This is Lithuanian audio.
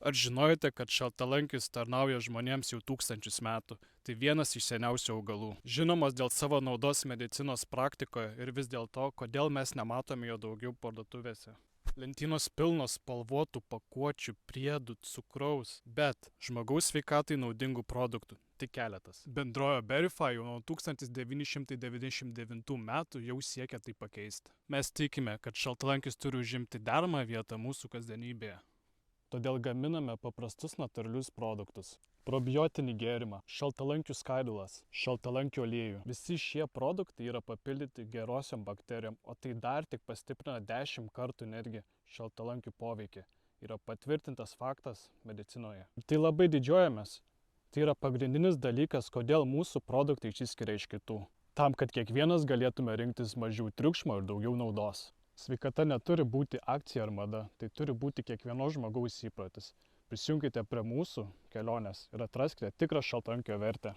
Ar žinojote, kad šaltalankis tarnauja žmonėms jau tūkstančius metų? Tai vienas iš seniausių augalų. Žinomas dėl savo naudos medicinos praktikoje ir vis dėlto, kodėl mes nematome jo daugiau parduotuvėse. Lentynos pilnos spalvotų pakuočių, priedų, cukraus, bet žmogaus sveikatai naudingų produktų tik keletas. Bendrojo Berify jau nuo 1999 metų jau siekia tai pakeisti. Mes tikime, kad šaltalankis turi užimti deramą vietą mūsų kasdienybėje. Todėl gaminame paprastus natūralius produktus. Probiotinį gėrimą, šaltalankių skaidulas, šaltalankių aliejų. Visi šie produktai yra papildyti gerosiom bakterijom, o tai dar tik pastiprina 10 kartų netgi šaltalankių poveikį. Yra patvirtintas faktas medicinoje. Tai labai didžiuojamės. Tai yra pagrindinis dalykas, kodėl mūsų produktai išsiskiria iš kitų. Tam, kad kiekvienas galėtume rinktis mažiau triukšmo ir daugiau naudos. Sveikata neturi būti akcija ar mada, tai turi būti kiekvieno žmogaus įprotis. Prisijunkite prie mūsų kelionės ir atraskite tikrą šaltalankio vertę.